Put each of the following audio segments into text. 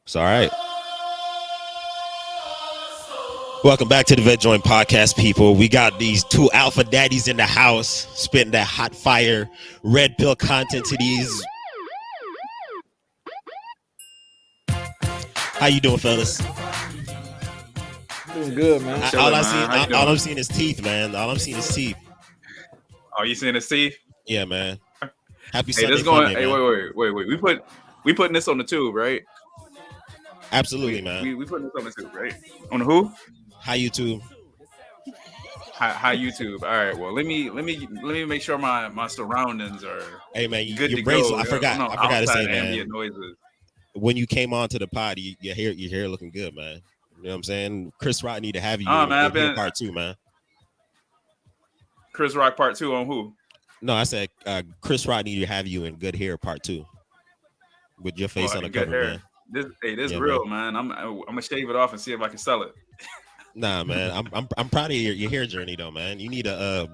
So, all right. Welcome back to the Vet Joint Podcast, people. We got these two alpha daddies in the house spitting that hot fire, red pill content to these. How you doing, fellas? Doing good, man. All Chilling, I see, man. How you all I'm doing? seeing is teeth, man. All I'm seeing is teeth. Are you seeing the Steve? Yeah, man. Happy Hey, Sunday, this going. Funday, Hey, man. wait. We putting this on the tube, right? Absolutely, We man. we we putting this on the tube, right? On who? Hi, YouTube. Hi YouTube. All right. Well, let me make sure my surroundings are Hey, man, good your to brains. go. I forgot. No I forgot to say, outside man. ambient noises. When you came on to the pod, your hair looking good, man. You know what I'm saying? Chris Rock need to have you in Man, good I've hair been part two, man. Chris Rock part two on who? No, I said Chris Rock need to have you in good hair part two with your face Well, on the in good cover, man. hair. This Yeah, man. real, man. I'm gonna shave it off and see if I can sell it. Nah, man. I'm proud of your hair journey though, man. You need to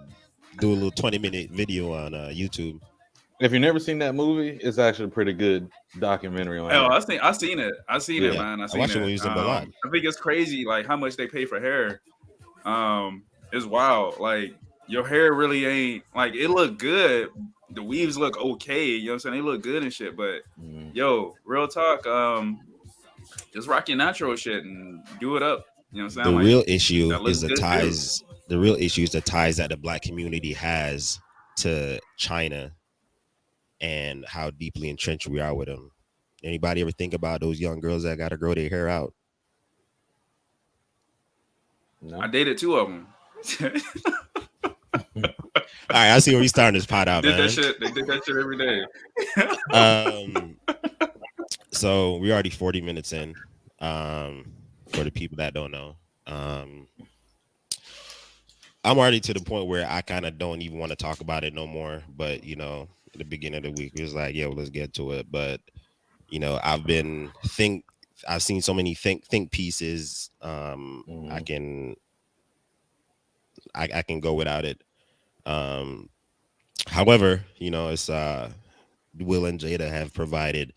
do a little 20-minute video on YouTube. If you've never seen that movie, it's actually a pretty good documentary on Oh, hair. I seen it, Yeah, man. I I seen watched it it. when he was in Balad. I think it's crazy, like how much they pay for hair. It's wild. Like your hair really ain't like it look good. The weaves look okay. You know what I'm saying? They look good and shit. But yo, real talk. Just rock your natural shit and do it up. You know what I'm The saying? Like real issue that is looks the good too. ties. The real issue is the ties that the black community has to China and how deeply entrenched we are with them. Anybody ever think about those young girls that got to grow their hair out? No? I dated two of them. All right, I see where we starting this pot out, Did man. that shit. They did that shit every day. So we're already 40 minutes in. For the people that don't know, I'm already to the point where I kind of don't even want to talk about it no more. But at the beginning of the week, it was like, yeah, well, let's get to it. But I've seen so many think pieces. I can go without it. However, it's Will and Jada have provided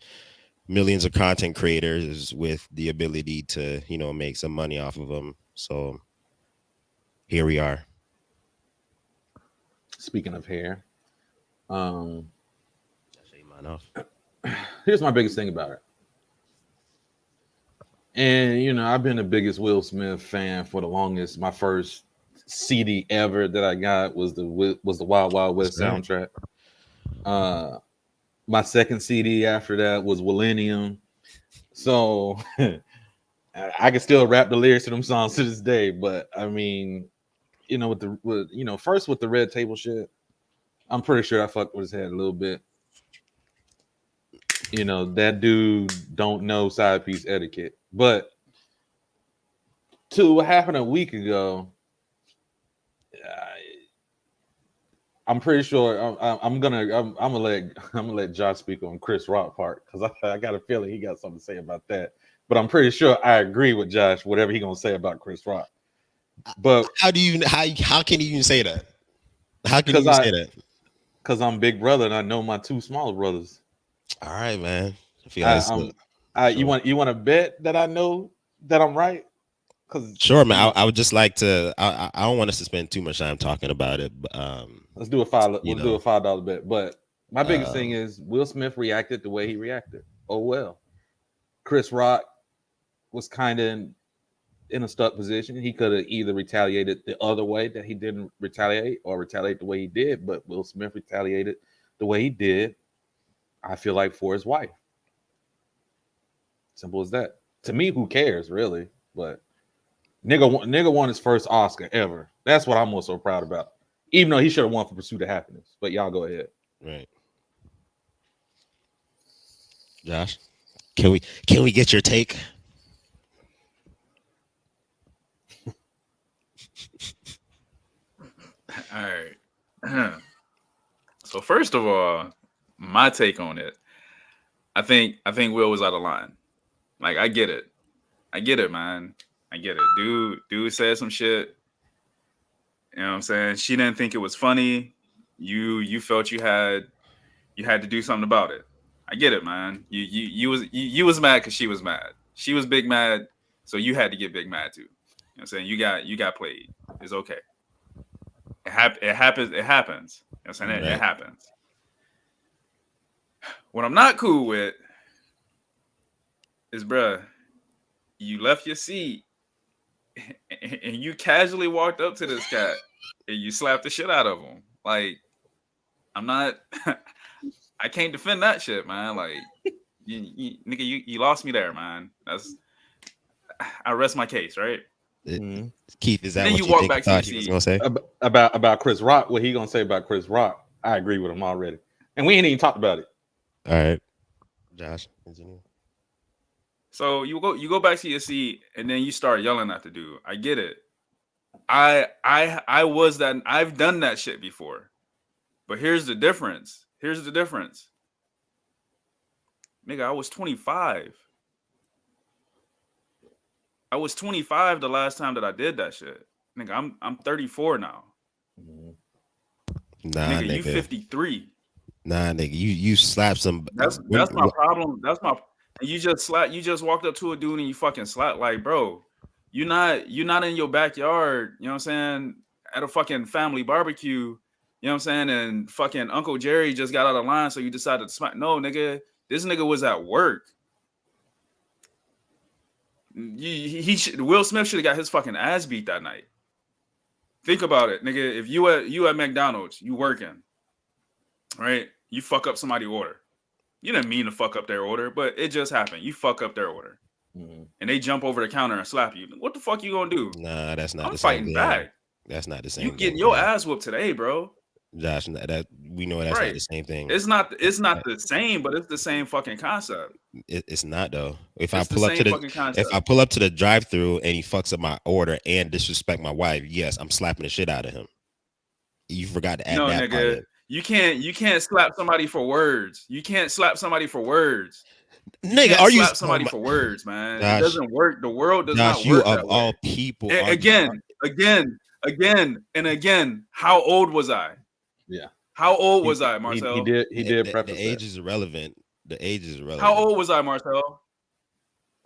millions of content creators with the ability to, make some money off of them. So here we are. Speaking of hair, Shave mine off. here's my biggest thing about it. And I've been the biggest Will Smith fan for the longest. My first CD ever that I got was the Wild Wild West That's right. soundtrack. My second CD after that was Millennium. So I can still rap the lyrics to them songs to this day. But I mean, first with the Red Table shit, I'm pretty sure I fucked with his head a little bit. That dude don't know side piece etiquette. But to what happened a week ago, I'm pretty sure I'm gonna let Josh speak on Chris Rock part because I got a feeling he got something to say about that. But I'm pretty sure I agree with Josh whatever he gonna say about Chris Rock. But How can you even say that? How can you because even say that? I'm big brother and I know my two smaller brothers. All right, man. I feel like You want to bet that I know that I'm right? Because sure, man. I would just like to. I don't want us to spend too much time talking about it. But, let's do a $5 bet. But my biggest thing is Will Smith reacted the way he reacted. Oh well. Chris Rock was kind of in a stuck position. He could have either retaliated the other way that he didn't retaliate, or retaliate the way he did. But Will Smith retaliated the way he did. I feel like for his wife. Simple as that. To me, who cares really? But nigga won his first Oscar ever. That's what I'm most so proud about. Even though he should have won for Pursuit of Happiness. But y'all go ahead. right, Josh. Can we get your take? All right. So first of all, my take on it, I think Will was out of line. Like I get it, man. I get it. Dude said some shit. You know what I'm saying? She didn't think it was funny. You felt you had to do something about it. I get it, man. You was mad because she was mad. She was big mad, so you had to get big mad too. You know what I'm saying? You got played. It's okay. It happens. It happens. You know what I'm saying? It happens. What I'm not cool with is, bruh, you left your seat and you casually walked up to this cat and you slapped the shit out of him. Like, I'm not, I can't defend that shit, man. Like, nigga, you lost me there, man. I rest my case, right? Keith, is that then what you you walk think back thought to he was your gonna say? About Chris Rock, what he gonna say about Chris Rock? I agree with him already, and we ain't even talked about it. All right, Josh, continue. So you go back to your seat and then you start yelling at the dude. I get it. I was that. I've done that shit before, but here's the difference. Nigga, I was 25. I was 25 the last time that I did that shit. Nigga, I'm 34 now. Nah, nigga, you 53. Nah, nigga, you slapped some. That's my problem. That's my. And you just walked up to a dude and you fucking slapped. Like, bro, you're not in your backyard, you know what I'm saying, at a fucking family barbecue, you know what I'm saying, and fucking Uncle Jerry just got out of line, so you decided to smack. No, nigga, this nigga was at work. Will Smith should have got his fucking ass beat that night. Think about it, nigga. If you at McDonald's, you working, right? You fuck up somebody's order. You didn't mean to fuck up their order, but it just happened. You fuck up their order, and they jump over the counter and slap you. What the fuck you gonna do? Nah, that's not. I'm fighting back. That's not the same. You getting your ass whooped today, bro? Josh, that we know that's not the same thing. It's not the same, but it's the same fucking concept. It's not though. If I pull up to the drive-through and he fucks up my order and disrespect my wife, yes, I'm slapping the shit out of him. You forgot to add that part in. You can't slap somebody for words. You can't slap somebody for words. Nigga, are you slap somebody for words, man? Josh, it doesn't work. The world does Josh, not work. You of all people. Again, and again. How old was I? Yeah. How old was I, Marcel? He did. The age is irrelevant. The age is irrelevant. How old was I, Marcel?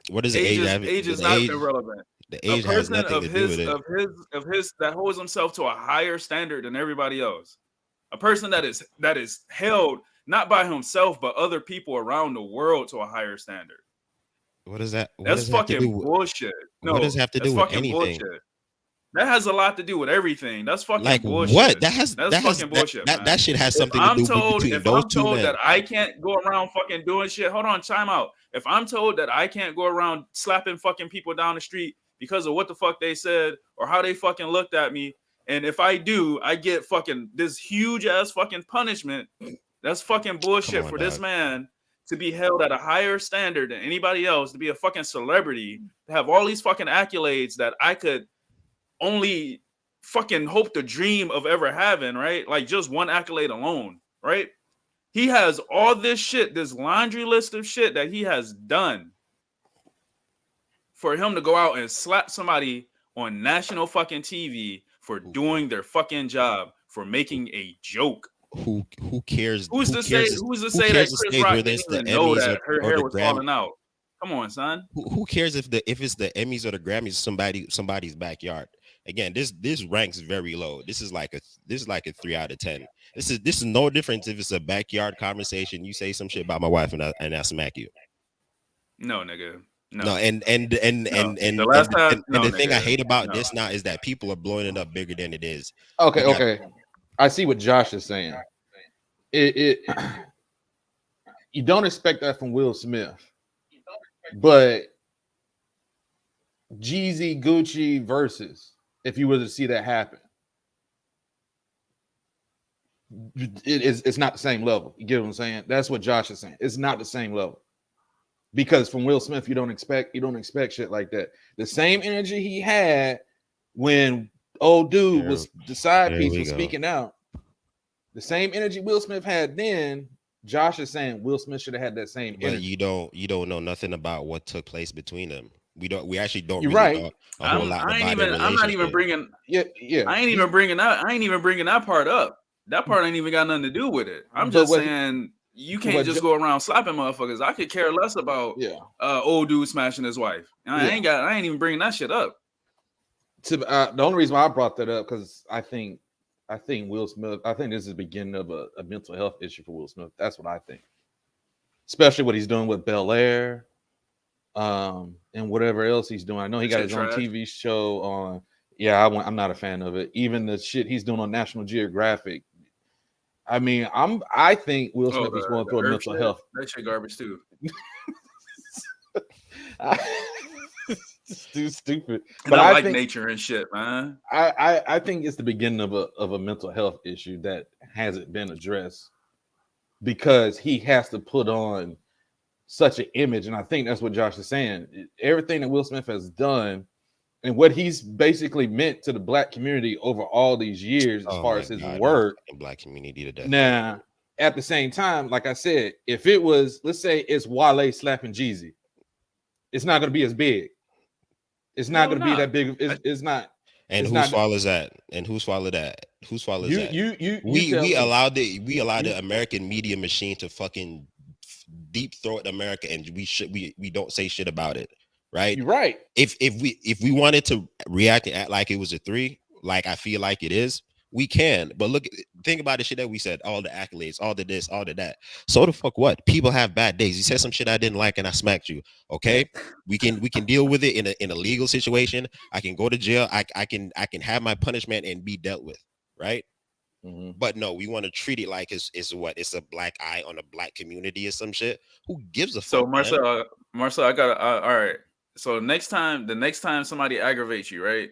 What is the age? Age is not irrelevant. The age has nothing to do with it. Of his that holds himself to a higher standard than everybody else. A person that is held not by himself but other people around the world to a higher standard. What is that? That's fucking bullshit. No, what does it have to do with anything? Bullshit. That has a lot to do with everything. That's fucking like bullshit. What? That's fucking bullshit. That shit has something to do with between if those I'm two told men. that I can't go around fucking doing shit, hold on, time out. If I'm told that I can't go around slapping fucking people down the street because of what the fuck they said or how they fucking looked at me, and if I do, I get fucking this huge ass fucking punishment. That's fucking bullshit for this man to be held at a higher standard than anybody else, to be a fucking celebrity, to have all these fucking accolades that I could only fucking hope to dream of ever having, right? Like just one accolade alone, right? He has all this shit, this laundry list of shit that he has done. For him to go out and slap somebody on national fucking TV for doing their fucking job, for making a joke. Who cares? Who's to say that Chris Rock didn't even know that her hair was falling out? Come on, son. Who cares if it's the Emmys or the Grammys, somebody's backyard? Again, this ranks very low. This is like a 3 out of 10. This is no difference if it's a backyard conversation. You say some shit about my wife and I smack you. No, nigga. No, and the last time, the thing I hate about this now is that people are blowing it up bigger than it is. Okay. I see what Josh is saying. You don't expect that from Will Smith, but Jeezy Gucci versus, if you were to see that happen, it's not the same level. You get what I'm saying? That's what Josh is saying. It's not the same level. Because from Will Smith, you don't expect shit like that. The same energy he had when old dude was the side piece was speaking out. The same energy Will Smith had then, Josh is saying Will Smith should have had that same energy. But you don't know nothing about what took place between them. We actually don't. You're really right. know a whole lot about their relationship. I'm not even bringing. Yeah. I ain't even bringing that part up. That part ain't even got nothing to do with it. I'm just saying you can't just go around slapping motherfuckers. I could care less about old dude smashing his wife. I ain't even bringing that shit up. The only reason why I brought that up because I think Will Smith. I think this is the beginning of a mental health issue for Will Smith. That's what I think, especially what he's doing with Bel-Air, and whatever else he's doing. I know he got his own TV show on. Yeah, I'm not a fan of it. Even the shit he's doing on National Geographic. I mean, I think Will Smith is going through a mental health. That shit garbage too. It's too stupid. But I like nature and shit, man. I think it's the beginning of a mental health issue that hasn't been addressed because he has to put on such an image, and I think that's what Josh is saying. Everything that Will Smith has done and what he's basically meant to the black community over all these years, as far as his work, black community to death. Now, at the same time, like I said, if it was, let's say it's Wale slapping Jeezy, it's not going to be as big. It's not going to be that big. It's not. And whose fault is that? And whose fault is that? Whose fault is that? We allowed the American media machine to fucking deep throat America, and we don't say shit about it. Right. You're right. If we wanted to react and act like it was a 3, like I feel like it is, we can. But think about the shit that we said, all the accolades, all the this, all the that. So the fuck what? People have bad days. You said some shit I didn't like and I smacked you. Okay. We can deal with it in a legal situation. I can go to jail. I can have my punishment and be dealt with. Right. Mm-hmm. But no, we want to treat it like it's a black eye on a black community or some shit. Who gives a fuck? So Marcel, I got all right. So the next time somebody aggravates you, right?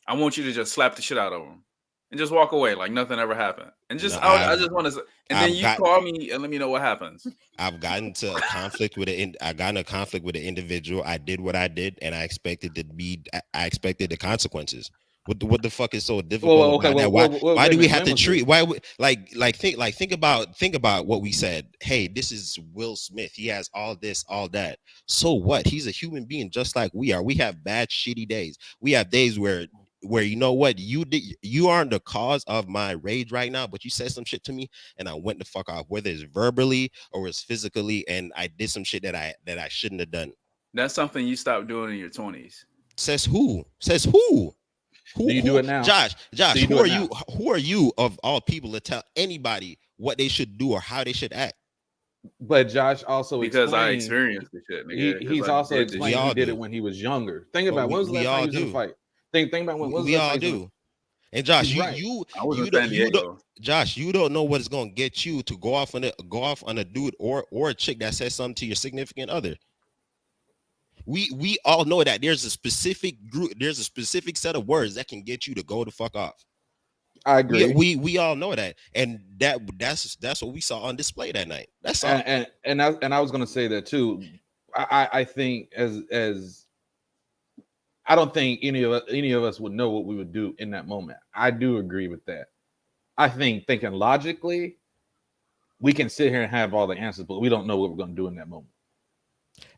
I want you to just slap the shit out of them and just walk away like nothing ever happened. And just I just want to, and then you call me and let me know what happens. I've gotten into a conflict with an individual. I did what I did, and I expected the consequences. What the fuck is so difficult about that? Why do we have to treat? Why think about what we said. Hey, this is Will Smith. He has all this, all that. So what? He's a human being just like we are. We have bad, shitty days. We have days where you know what, you aren't the cause of my rage right now, but you said some shit to me and I went the fuck off, whether it's verbally or it's physically, and I did some shit that I shouldn't have done. That's something you stopped doing in your 20s. Says who? Do you do it now? Josh, who are you of all people to tell anybody what they should do or how they should act? But Josh also I experienced the shit. Nigga, he's also explained he did it when he was younger. Think about when was the last time he was in a fight? Think about when was we all do. And Josh, Josh, you don't know what it's gonna get you to go off on a dude or a chick that says something to your significant other. We all know that there's a specific set of words that can get you to go the fuck off. I agree. We all know that, and that's what we saw on display that night. That's all. And I was gonna say that too. I think as I don't think any of us would know what we would do in that moment. I do agree with that. I think thinking logically, we can sit here and have all the answers, but we don't know what we're gonna do in that moment.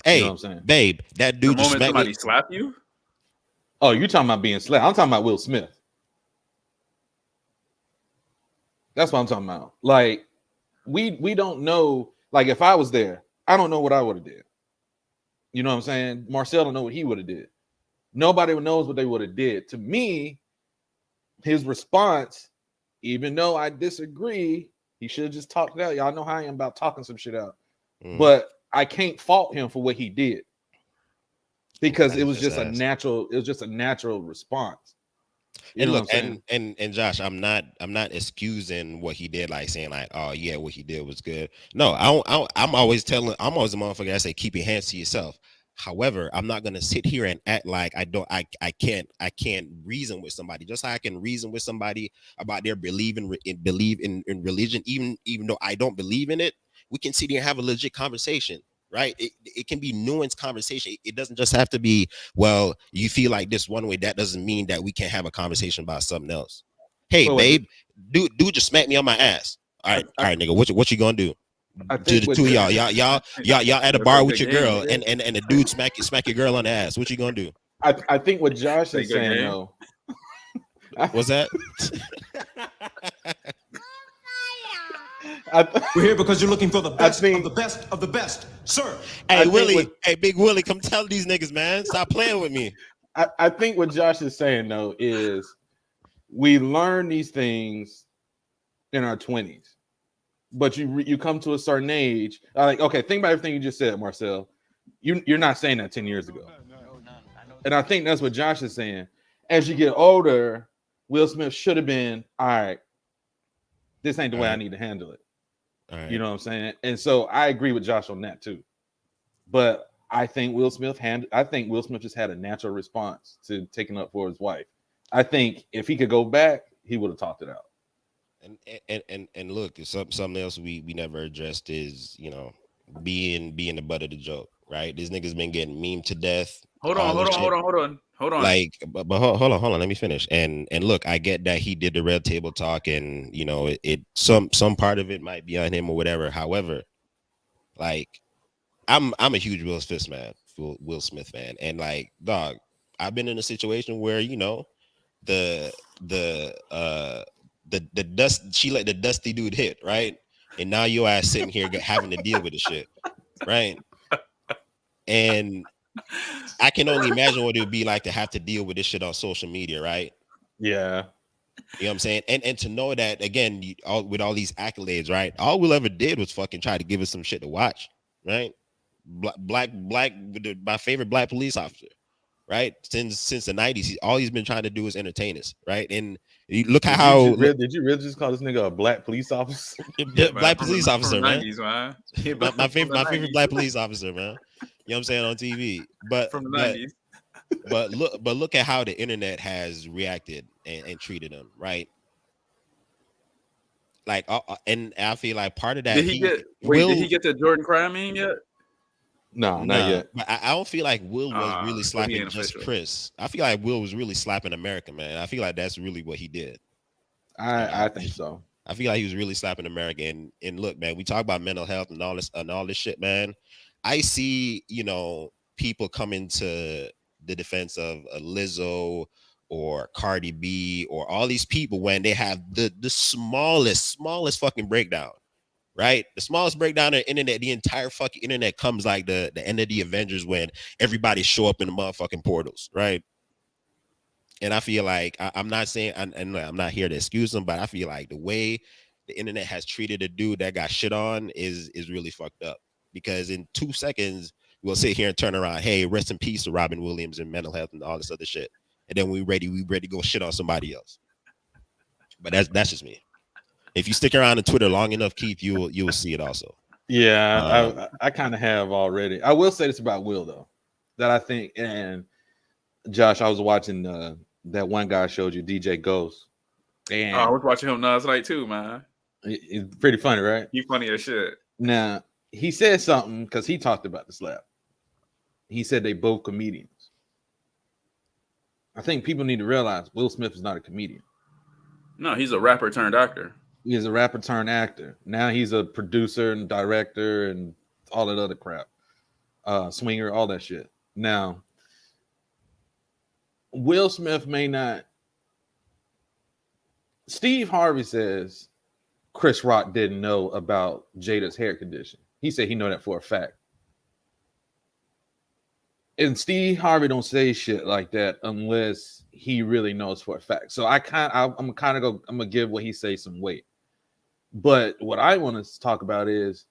Hey, you know what I'm saying? Babe, that dude just smacked somebody slap you? Oh, you talking about being slapped? I'm talking about Will Smith. That's what I'm talking about. Like, we don't know. Like, if I was there, I don't know what I would have did. You know what I'm saying? Marcel don't know what he would have did. Nobody knows what they would have did. To me, his response, even though I disagree, he should have just talked it out. Y'all know how I am about talking some shit out. But I can't fault him for what he did because it was just a natural response. And look, and Josh, I'm not excusing what he did, like saying like, oh yeah, what he did was good. No, I'm always a motherfucker that say keep your hands to yourself. However, I'm not gonna sit here and act like I can't reason with somebody, just like I can reason with somebody about their believe in religion, even though I don't believe in it. We can sit here and have a legit conversation, right? It can be nuanced conversation. It doesn't just have to be, well, you feel like this one way. That doesn't mean that we can't have a conversation about something else. Hey, babe, dude just smacked me on my ass. All right, nigga, what you gonna do? To the two of y'all at a bar with your girl, and the dude smack your girl on the ass. What you gonna do? I think what Josh is saying though. What's that? We're here because you're looking for the best of the best of the best, sir. Hey, Willie. Hey, Big Willie, come tell these niggas, man. Stop playing with me. I think what Josh is saying, though, is we learn these things in our 20s. But you come to a certain age, like, okay, think about everything you just said, Marcel. You're not saying that 10 years ago. And I think that's what Josh is saying. As you get older, Will Smith should have been, all right, this ain't the way I need to handle it. All right. You know what I'm saying? And so I agree with Josh on that too. But I think Will Smith just had a natural response to taking up for his wife. I think if he could go back, he would have talked it out. And look, something else we never addressed is, you know, being the butt of the joke, right? This nigga's been getting memed to death. Hold on. Like, but hold on, let me finish. And look, I get that he did the red table talk, and you know, some part of it might be on him or whatever. However, like, I'm a huge Will Smith fan, and like, dog, I've been in a situation where, you know, the dust, she let the dusty dude hit, right? And now your ass sitting here having to deal with the shit, right? And I can only imagine what it would be like to have to deal with this shit on social media, right? Yeah. You know what I'm saying? And to know that, again, with all these accolades, right? All Will ever did was fucking try to give us some shit to watch, right? Black, my favorite black police officer, right? Since the 90s, all he's been trying to do is entertain us, right? And you look at how did you really just call this nigga a black police officer? Black police officer, man. 90s, man. My favorite black police officer, man. You know what I'm saying, on TV. But from the 90s. But look at how the internet has reacted and treated him, right? Like, and I feel like part of that. Did he get the Jordan Crime meme yet? No, not yet. But I don't feel like Will was really slapping just Chris. I feel like Will was really slapping America, man. I feel like that's really what he did. I think so. I feel like he was really slapping America. And look, man, we talk about mental health and all this shit, man. I see, you know, people coming to the defense of Lizzo or Cardi B or all these people when they have the smallest fucking breakdown, right? The smallest breakdown on the internet, the entire fucking internet comes like the end of the Avengers when everybody show up in the motherfucking portals, right? And I feel like I'm not saying, and I'm not here to excuse them, but I feel like the way the internet has treated a dude that got shit on is really fucked up. Because in 2 seconds, we'll sit here and turn around, hey, rest in peace to Robin Williams and mental health and all this other shit. And then we ready to go shit on somebody else. But that's just me. If you stick around on Twitter long enough, Keith, you will see it also. Yeah, I kind of have already. I will say this about Will, though, that I think, and Josh, I was watching that one guy I showed you, DJ Ghost. And I was watching him last night too, man. It's pretty funny, right? He's funny as shit. Now, he said something because he talked about the slap. He said they both comedians. I think people need to realize Will Smith is not a comedian. No, he's a rapper turned actor. He's a rapper turned actor. Now he's a producer and director and all that other crap. Swinger, all that shit. Now, Will Smith may not. Steve Harvey says Chris Rock didn't know about Jada's hair condition. He said he know that for a fact. And Steve Harvey don't say shit like that unless he really knows for a fact. So I'm gonna give what he say some weight. But what I want to talk about is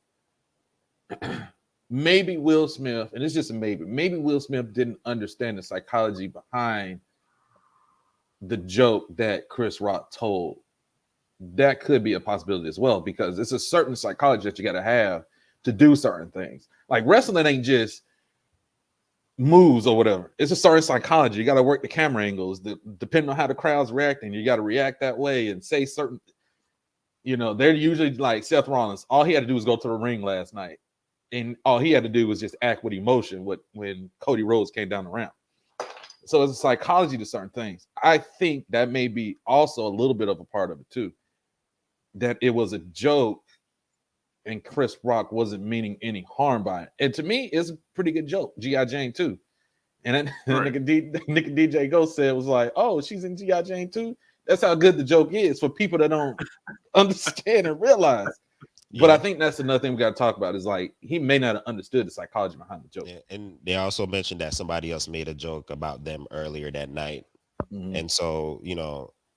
maybe Will Smith, and it's just a maybe Will Smith didn't understand the psychology behind the joke that Chris Rock told. That could be a possibility as well, because it's a certain psychology that you got to have to do certain things. Like wrestling ain't just moves or whatever. It's a certain psychology. You got to work the camera angles. Depending on how the crowd's reacting, you got to react that way and say certain, you know, they're usually like Seth Rollins. All he had to do was go to the ring last night. And all he had to do was just act with emotion when Cody Rhodes came down the ramp. So it's a psychology to certain things. I think that may be also a little bit of a part of it too. That it was a joke and Chris Rock wasn't meaning any harm by it. And to me, it's a pretty good joke. G.I. Jane 2. And then right. nigga DJ Ghost said was like, oh, she's in G.I. Jane 2? That's how good the joke is for people that don't understand and realize. But I think that's another thing we got to talk about is like he may not have understood the psychology behind the joke. Yeah, and they also mentioned that somebody else made a joke about them earlier that night, and so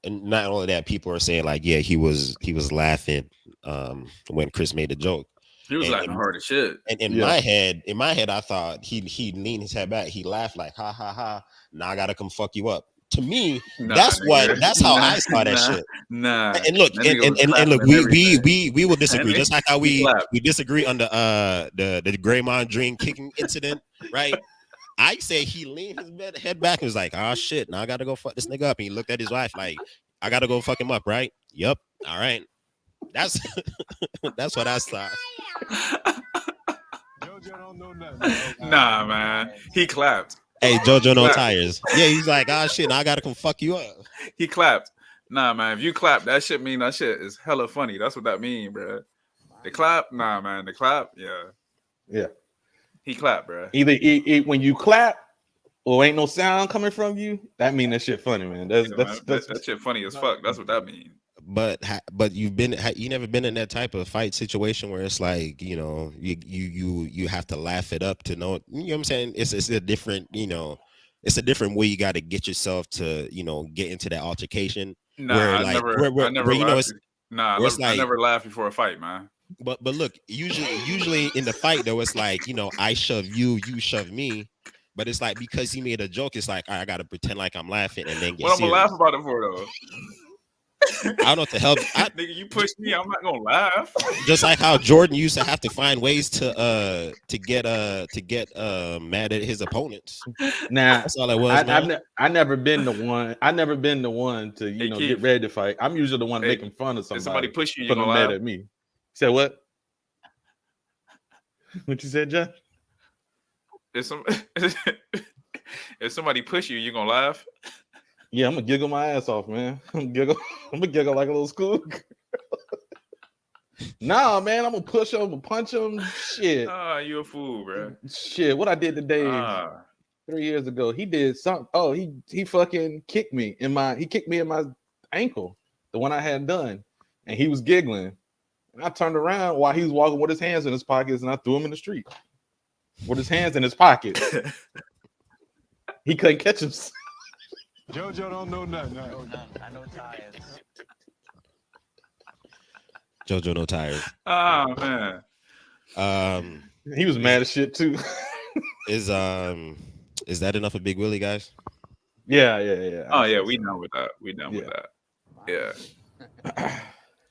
and not only that, people are saying like, yeah, he was laughing when Chris made the joke. He was laughing hard as shit. And in my head, I thought he leaned his head back, he laughed like, ha ha ha. Now I gotta come fuck you up. To me, that's how I saw that shit. Nah. And look, and look, we will disagree, just like how we disagree on the Draymond Green kicking incident, right? I say he leaned his head back and was like, oh shit, now I gotta go fuck this nigga up. And he looked at his wife like, I gotta go fuck him up, right? Yep. All right. That's that's what I saw. JoJo don't know nothing. Nah, man. He clapped. Hey, JoJo no tires. Yeah, he's like, oh shit, now I gotta come fuck you up. He clapped. Nah, man. If you clap, that shit mean that shit is hella funny. That's what that mean, bro. The clap, nah, man. The clap, yeah. He clapped, bro. Either when you clap or ain't no sound coming from you, that mean that shit funny, man. That's that shit funny as fuck. That's what that mean. But you never been in that type of fight situation where it's like, you have to laugh it up to know, you know what I'm saying? It's a different, it's a different way you got to get yourself to, get into that altercation. Nah, I never laugh before a fight, man. But look, usually in the fight though, it's like, I shove you, you shove me. But it's like, because he made a joke, it's like, I gotta pretend like I'm laughing and then get what serious. I'm gonna laugh about it for though? I don't know what the hell. Nigga, you push me, I'm not gonna laugh. Just like how Jordan used to have to find ways to get mad at his opponents. Nah, that's all it was. I never been the one. I never been the one to get ready to fight. I'm usually the one making fun of somebody. If somebody push you, you're gonna mad at me. Said what? What you said, John? If somebody push you, you gonna laugh? Yeah, I'm gonna giggle my ass off, man. I'm gonna giggle like a little school girl. Nah, man, I'm gonna push him, I'm gonna punch him. Shit. Ah, you a fool, bro. Shit, what I did today 3 years ago, he did something. Oh, he fucking kicked me in my ankle, the one I had done, and he was giggling. And I turned around while he was walking with his hands in his pockets, and I threw him in the street with his hands in his pocket. He couldn't catch him. JoJo don't know nothing. I know tires. JoJo no tires. Oh man. He was mad as shit too. Is that enough of Big Willie, guys? Yeah. Oh yeah, we done with that. We done with that. Yeah.